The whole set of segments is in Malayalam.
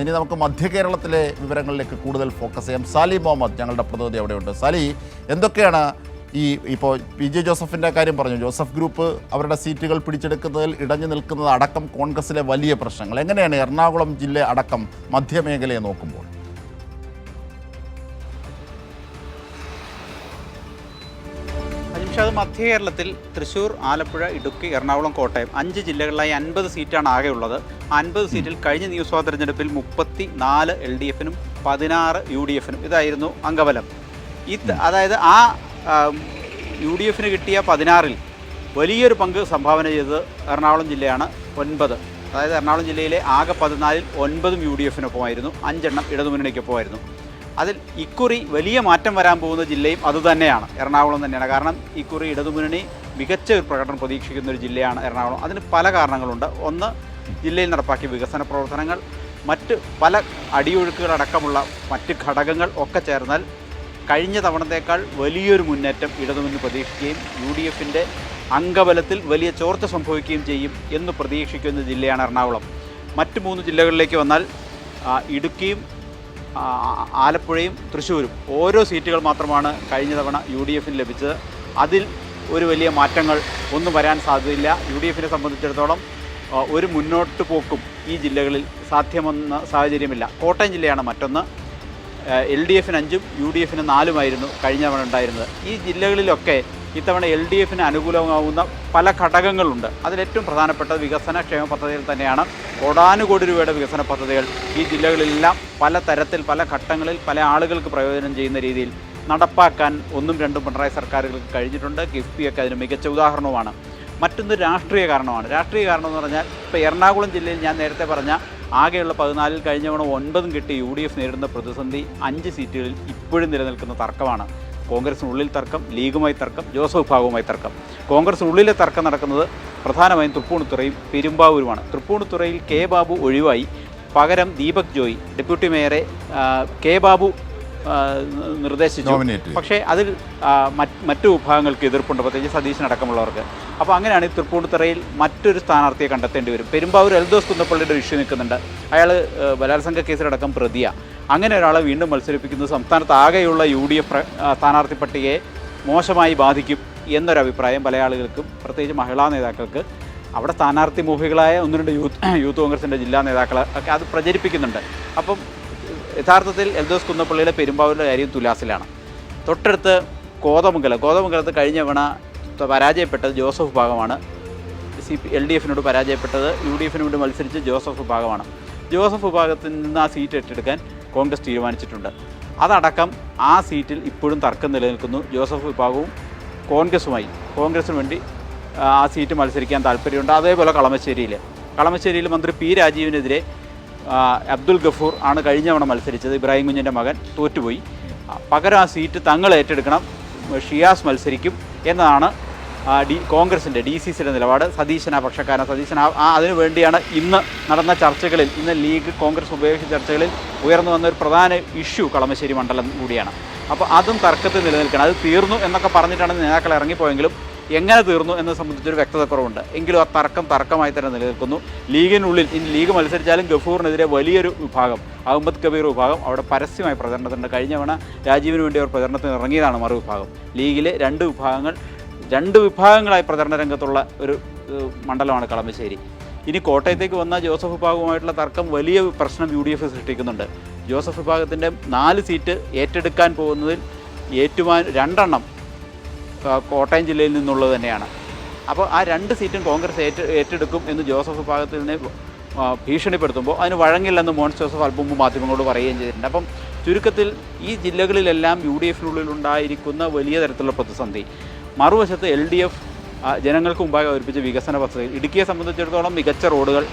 ഇനി നമുക്ക് മധ്യ കേരളത്തിലെ വിവരങ്ങളിലേക്ക് കൂടുതൽ ഫോക്കസ് ചെയ്യാം. സാലി മുഹമ്മദ് ഞങ്ങളുടെ പ്രതിനിധി അവിടെയുണ്ട്. സാലി, എന്തൊക്കെയാണ് ഇപ്പോൾ പി ജെ ജോസഫിൻ്റെ കാര്യം പറഞ്ഞു, ജോസഫ് ഗ്രൂപ്പ് അവരുടെ സീറ്റുകൾ പിടിച്ചെടുക്കുന്നതിൽ ഇടഞ്ഞു നിൽക്കുന്നത് അടക്കം കോൺഗ്രസിലെ വലിയ പ്രശ്നങ്ങൾ എങ്ങനെയാണ് എറണാകുളം ജില്ല അടക്കം മധ്യമേഖലയെ നോക്കുമ്പോൾ? അത് മധ്യ കേരളത്തിൽ തൃശ്ശൂർ, ആലപ്പുഴ, ഇടുക്കി, എറണാകുളം, കോട്ടയം 5 ജില്ലകളിലായി 50 സീറ്റാണ് ആകെ ഉള്ളത്. 50 സീറ്റിൽ കഴിഞ്ഞ നിയമസഭാ തെരഞ്ഞെടുപ്പിൽ 34 LDF-നും 16 UDF-നും ഇതായിരുന്നു അംഗബലം. അതായത് ആ UDF-ന് കിട്ടിയ 16-ൽ വലിയൊരു പങ്ക് സംഭാവന ചെയ്തത് എറണാകുളം ജില്ലയാണ്. 9, അതായത് എറണാകുളം ജില്ലയിലെ ആകെ 14-ൽ 9 UDF-നൊപ്പമായിരുന്നു, 5 ഇടതുമുന്നണിക്കൊപ്പമായിരുന്നു. അതിൽ ഇക്കുറി വലിയ മാറ്റം വരാൻ പോകുന്ന ജില്ലയും അതുതന്നെയാണ്, എറണാകുളം തന്നെയാണ്. കാരണം ഇക്കുറി ഇടതുമുന്നണി മികച്ച ഒരു പ്രകടനം പ്രതീക്ഷിക്കുന്ന ഒരു ജില്ലയാണ് എറണാകുളം. അതിന് പല കാരണങ്ങളുണ്ട്. ഒന്ന്, ജില്ലയിൽ നടപ്പാക്കിയ വികസന പ്രവർത്തനങ്ങൾ, മറ്റ് പല അടിയൊഴുക്കുകളടക്കമുള്ള മറ്റ് ഘടകങ്ങൾ ഒക്കെ ചേർന്നാൽ കഴിഞ്ഞ തവണത്തേക്കാൾ വലിയൊരു മുന്നേറ്റം ഇടതുമുന്നണി പ്രതീക്ഷിക്കുകയും UDF-ൻ്റെ അംഗബലത്തിൽ വലിയ ചോർച്ച സംഭവിക്കുകയും ചെയ്യും എന്ന് പ്രതീക്ഷിക്കുന്ന ജില്ലയാണ് എറണാകുളം. മറ്റ് 3 ജില്ലകളിലേക്ക് വന്നാൽ ഇടുക്കിയും ആലപ്പുഴയും തൃശ്ശൂരും ഓരോ സീറ്റുകൾ മാത്രമാണ് കഴിഞ്ഞ തവണ UDF-ന് ലഭിച്ചത്. അതിൽ ഒരു വലിയ മാറ്റങ്ങൾ ഒന്നും വരാൻ സാധ്യതയില്ല. UDF-നെ സംബന്ധിച്ചിടത്തോളം ഒരു മുന്നോട്ട് പോക്കും ഈ ജില്ലകളിൽ സാധ്യമെന്ന സാഹചര്യമില്ല. കോട്ടയം ജില്ലയാണ് മറ്റൊന്ന്. LDF-ന് 5ഉം UDF-ന് 4ഉമായിരുന്നു കഴിഞ്ഞ തവണ ഉണ്ടായിരുന്നത്. ഈ ജില്ലകളിലൊക്കെ ഇത്തവണ LDF-ന് അനുകൂലമാവുന്ന പല ഘടകങ്ങളുണ്ട്. അതിലേറ്റവും പ്രധാനപ്പെട്ട വികസന ക്ഷേമ പദ്ധതികൾ തന്നെയാണ്. കോടാനുകോടി രൂപയുടെ വികസന പദ്ധതികൾ ഈ ജില്ലകളിലെല്ലാം പല തരത്തിൽ, പല ഘട്ടങ്ങളിൽ, പല ആളുകൾക്ക് പ്രയോജനം ചെയ്യുന്ന രീതിയിൽ നടപ്പാക്കാൻ 1ഉം 2ഉം പിണറായി സർക്കാരുകൾക്ക് കഴിഞ്ഞിട്ടുണ്ട്. കിഫ്ബിയൊക്കെ അതിന് മികച്ച ഉദാഹരണവുമാണ്. മറ്റൊന്ന് രാഷ്ട്രീയ കാരണമാണ്. രാഷ്ട്രീയ കാരണം എന്ന് പറഞ്ഞാൽ ഇപ്പോൾ എറണാകുളം ജില്ലയിൽ ഞാൻ നേരത്തെ പറഞ്ഞ ആകെയുള്ള 14-ൽ കഴിഞ്ഞ തവണ 9 കിട്ടി UDF നേരിടുന്ന പ്രതിസന്ധി 5 സീറ്റുകളിൽ ഇപ്പോഴും നിലനിൽക്കുന്ന തർക്കമാണ്. കോൺഗ്രസിനുള്ളിൽ തർക്കം, ലീഗുമായി തർക്കം, ജോസഫ് വിഭാഗവുമായി തർക്കം. കോൺഗ്രസിനുള്ളിലെ തർക്കം നടക്കുന്നത് പ്രധാനമായും തൃപ്പൂണിത്തുറയും പെരുമ്പാവൂരുമാണ്. തൃപ്പൂണിത്തുറയിൽ കെ ബാബു ഒഴിവായി പകരം ദീപക് ജോയി ഡെപ്യൂട്ടി മേയറെ കെ ബാബു നിർദ്ദേശിച്ചു. പക്ഷേ അതിൽ മറ്റു വിഭാഗങ്ങൾക്ക് എതിർപ്പുണ്ട്, പ്രത്യേകിച്ച് സതീശനടക്കമുള്ളവർക്ക്. അപ്പോൾ അങ്ങനെയാണ് ഈ തൃപ്പൂണിത്തുറയിൽ മറ്റൊരു സ്ഥാനാർത്ഥിയെ കണ്ടെത്തേണ്ടി വരും. പെരുമ്പാവൂർ എൽദോസ് കുന്നപ്പള്ളിയുടെ ഇഷ്യൂ നിൽക്കുന്നുണ്ട്. അയാൾ ബലാത്സംഗ കേസിലടക്കം പ്രതിയാണ്. അങ്ങനെ ഒരാളെ വീണ്ടും മത്സരിപ്പിക്കുന്നത് സംസ്ഥാനത്ത് ആകെയുള്ള UDF സ്ഥാനാർത്ഥി പട്ടികയെ മോശമായി ബാധിക്കും എന്നൊരഭിപ്രായം പല ആളുകൾക്കും, പ്രത്യേകിച്ച് മഹിളാ നേതാക്കൾക്ക്, അവിടെ സ്ഥാനാർത്ഥി മോഹികളായ 1-2 യൂത്ത് കോൺഗ്രസിൻ്റെ ജില്ലാ നേതാക്കൾ ഒക്കെ അത് പ്രചരിപ്പിക്കുന്നുണ്ട്. അപ്പം യഥാർത്ഥത്തിൽ എൽദോസ് കുന്നപ്പള്ളിയിലെ പെരുമ്പാവൂരിലെ കാര്യം തുലാസിലാണ്. തൊട്ടടുത്ത് കോതമംഗലത്ത് കഴിഞ്ഞ തവണ പരാജയപ്പെട്ടത് ജോസഫ് വിഭാഗമാണ്. LDF-നോട് പരാജയപ്പെട്ടത് UDF-ന് വേണ്ടി മത്സരിച്ച് ജോസഫ് വിഭാഗമാണ്. ജോസഫ് വിഭാഗത്തിൽ നിന്ന് ആ സീറ്റ് ഏറ്റെടുക്കാൻ കോൺഗ്രസ് തീരുമാനിച്ചിട്ടുണ്ട്. അതടക്കം ആ സീറ്റിൽ ഇപ്പോഴും തർക്കം നിലനിൽക്കുന്നു. ജോസഫ് വിഭാഗവും കോൺഗ്രസിന് വേണ്ടി ആ സീറ്റ് മത്സരിക്കാൻ താല്പര്യമുണ്ട്. അതേപോലെ കളമശ്ശേരിയിൽ മന്ത്രി P രാജീവിനെതിരെ അബ്ദുൽ ഗഫൂർ ആണ് കഴിഞ്ഞ തവണ മത്സരിച്ചത്. ഇബ്രാഹിം കുഞ്ഞിൻ്റെ മകൻ തോറ്റുപോയി. പകരം ആ സീറ്റ് തങ്ങൾ ഏറ്റെടുക്കണം, ഷിയാസ് മത്സരിക്കും എന്നതാണ് കോൺഗ്രസിൻ്റെ DCCയുടെ നിലപാട്. സതീശൻ ആ പക്ഷക്കാരൻ. സതീശൻ അതിനു വേണ്ടിയാണ് ഇന്ന് നടന്ന ചർച്ചകളിൽ, ഇന്ന് ലീഗ് കോൺഗ്രസ് ഉപയോഗിച്ച ചർച്ചകളിൽ ഉയർന്നു വന്ന ഒരു പ്രധാന ഇഷ്യൂ കളമശ്ശേരി മണ്ഡലം കൂടിയാണ്. അപ്പോൾ അതും തർക്കത്തിൽ നിലനിൽക്കണം. അത് തീർന്നു എന്നൊക്കെ പറഞ്ഞിട്ടാണ് നേതാക്കൾ ഇറങ്ങിപ്പോയെങ്കിലും എങ്ങനെ തീർന്നു എന്നത് സംബന്ധിച്ചൊരു വ്യക്തതക്കുറവുണ്ട്. എങ്കിലും ആ തർക്കമായി തന്നെ നിലനിൽക്കുന്നു. ലീഗിനുള്ളിൽ ഇനി ലീഗ് മത്സരിച്ചാലും ഗഫൂറിനെതിരെ വലിയൊരു വിഭാഗം, അഹമ്മദ് കബീർ വിഭാഗം അവിടെ പരസ്യമായി പ്രചരണത്തിനുണ്ട്. കഴിഞ്ഞ തവണ രാജീവിന് വേണ്ടി അവർ പ്രചരണത്തിന് ഇറങ്ങിയതാണ് മറുവിഭാഗം. ലീഗിലെ 2 വിഭാഗങ്ങളായി പ്രചരണ രംഗത്തുള്ള ഒരു മണ്ഡലമാണ് കളമശ്ശേരി. ഇനി കോട്ടയത്തേക്ക് വന്ന ജോസഫ് വിഭാഗവുമായിട്ടുള്ള തർക്കം വലിയ പ്രശ്നം UDF സൃഷ്ടിക്കുന്നുണ്ട്. ജോസഫ് വിഭാഗത്തിൻ്റെ 4 സീറ്റ് ഏറ്റെടുക്കാൻ പോകുന്നതിൽ 2 കോട്ടയം ജില്ലയിൽ നിന്നുള്ളത് തന്നെയാണ്. അപ്പോൾ ആ 2 സീറ്റും കോൺഗ്രസ് ഏറ്റെടുക്കും എന്ന് ജോസഫ് വിഭാഗത്തിനെ ഭീഷണിപ്പെടുത്തുമ്പോൾ അതിന് വഴങ്ങില്ലെന്ന് മോൻസ് ജോസഫ് അല്പം മാധ്യമങ്ങളോട് പറയുകയും ചെയ്തിട്ടുണ്ട്. അപ്പം ചുരുക്കത്തിൽ ഈ ജില്ലകളിലെല്ലാം UDF-നുള്ളിലുണ്ടായിരിക്കുന്ന വലിയ തരത്തിലുള്ള പ്രതിസന്ധി. മറുവശത്ത് LDF ജനങ്ങൾക്ക് മുമ്പാകെ അവതരിപ്പിച്ച വികസന പദ്ധതികൾ. ഇടുക്കിയെ സംബന്ധിച്ചിടത്തോളം മികച്ച റോഡുകൾ,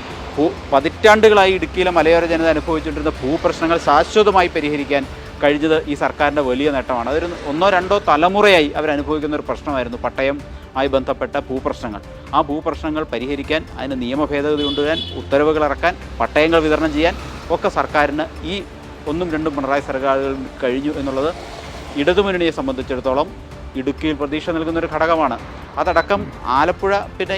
പതിറ്റാണ്ടുകളായി ഇടുക്കിയിലെ മലയോര ജനത അനുഭവിച്ചുകൊണ്ടിരുന്ന ഭൂപ്രശ്നങ്ങൾ ശാശ്വതമായി പരിഹരിക്കാൻ കഴിഞ്ഞത് ഈ സർക്കാരിൻ്റെ വലിയ നേട്ടമാണ്. അതൊരു 1-2 തലമുറയായി അവരനുഭവിക്കുന്ന ഒരു പ്രശ്നമായിരുന്നു പട്ടയമായി ബന്ധപ്പെട്ട ഭൂപ്രശ്നങ്ങൾ. ആ ഭൂപ്രശ്നങ്ങൾ പരിഹരിക്കാൻ, അതിന് നിയമ ഭേദഗതി കൊണ്ടുവരാൻ, ഉത്തരവുകൾ ഇറക്കാൻ, പട്ടയങ്ങൾ വിതരണം ചെയ്യാൻ ഒക്കെ സർക്കാരിന് ഈ 1ഉം 2ഉം പിണറായി സർക്കാരുകൾ കഴിഞ്ഞു എന്നുള്ളത് ഇടതുമുന്നണിയെ സംബന്ധിച്ചിടത്തോളം ഇടുക്കിയിൽ പ്രതീക്ഷ നൽകുന്നൊരു ഘടകമാണ്. അതടക്കം ആലപ്പുഴ പിന്നെ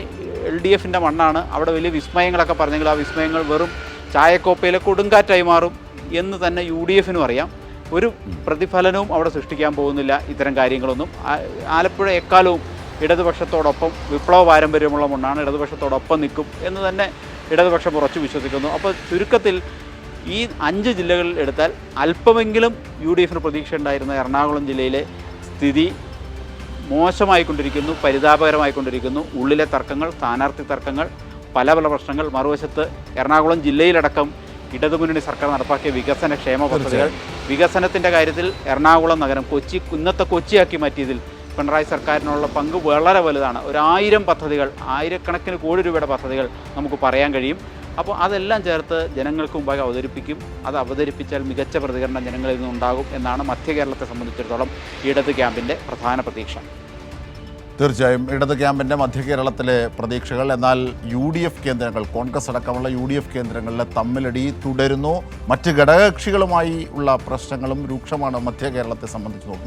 LDF-ൻ്റെ മണ്ണാണ്. അവിടെ വലിയ വിസ്മയങ്ങളൊക്കെ പറഞ്ഞെങ്കിൽ ആ വിസ്മയങ്ങൾ വെറും ചായക്കോപ്പയിലെ കൊടുങ്കാറ്റായി മാറും എന്ന് തന്നെ UDF അറിയാം. ഒരു പ്രതിഫലനവും അവിടെ സൃഷ്ടിക്കാൻ പോകുന്നില്ല ഇത്തരം കാര്യങ്ങളൊന്നും. ആലപ്പുഴ എക്കാലവും ഇടതുപക്ഷത്തോടൊപ്പം വിപ്ലവ പാരമ്പര്യമുള്ള മണ്ണാണ്, ഇടതുപക്ഷത്തോടൊപ്പം നിൽക്കും എന്ന് തന്നെ ഇടതുപക്ഷം ഉറച്ചു വിശ്വസിക്കുന്നു. അപ്പോൾ ചുരുക്കത്തിൽ ഈ 5 ജില്ലകളിൽ എടുത്താൽ അല്പമെങ്കിലും UDF പ്രതീക്ഷ ഉണ്ടായിരുന്ന എറണാകുളം ജില്ലയിലെ സ്ഥിതി മോശമായിക്കൊണ്ടിരിക്കുന്നു, പരിതാപകരമായിക്കൊണ്ടിരിക്കുന്നു. ഉള്ളിലെ തർക്കങ്ങൾ, സ്ഥാനാർത്ഥി തർക്കങ്ങൾ, പല പ്രശ്നങ്ങൾ, മറുവശത്ത് എറണാകുളം ജില്ലയിലടക്കം ഇടതുമുന്നണി സർക്കാർ നടപ്പാക്കിയ വികസന ക്ഷേമ പദ്ധതികൾ, വികസനത്തിൻ്റെ കാര്യത്തിൽ എറണാകുളം നഗരം ഇന്നത്തെ കൊച്ചിയാക്കി മാറ്റിയതിൽ പിണറായി സർക്കാരിനുള്ള പങ്ക് വളരെ വലുതാണ്. 1000 പദ്ധതികൾ, ആയിരക്കണക്കിന് കോടി രൂപയുടെ പദ്ധതികൾ നമുക്ക് പറയാൻ കഴിയും. അപ്പോൾ അതെല്ലാം ചേർത്ത് ജനങ്ങൾക്ക് മുമ്പാകെ അവതരിപ്പിക്കും. അത് അവതരിപ്പിച്ചാൽ മികച്ച പ്രതികരണം ജനങ്ങളിൽ നിന്നുണ്ടാകും എന്നാണ് മധ്യ കേരളത്തെ സംബന്ധിച്ചിടത്തോളം ഇടത് ക്യാമ്പിൻ്റെ പ്രധാന പ്രതീക്ഷ. തീർച്ചയായും ഇടത് ക്യാമ്പിൻ്റെ മധ്യ കേരളത്തിലെ പ്രതീക്ഷകൾ. എന്നാൽ UDF കേന്ദ്രങ്ങൾ, കോൺഗ്രസ് അടക്കമുള്ള UDF കേന്ദ്രങ്ങളിലെ തമ്മിലടി തുടരുന്നു. മറ്റ് ഘടകകക്ഷികളുമായി ഉള്ള പ്രശ്നങ്ങളും രൂക്ഷമാണ് മധ്യ കേരളത്തെ സംബന്ധിച്ച് നോക്കുമ്പോൾ.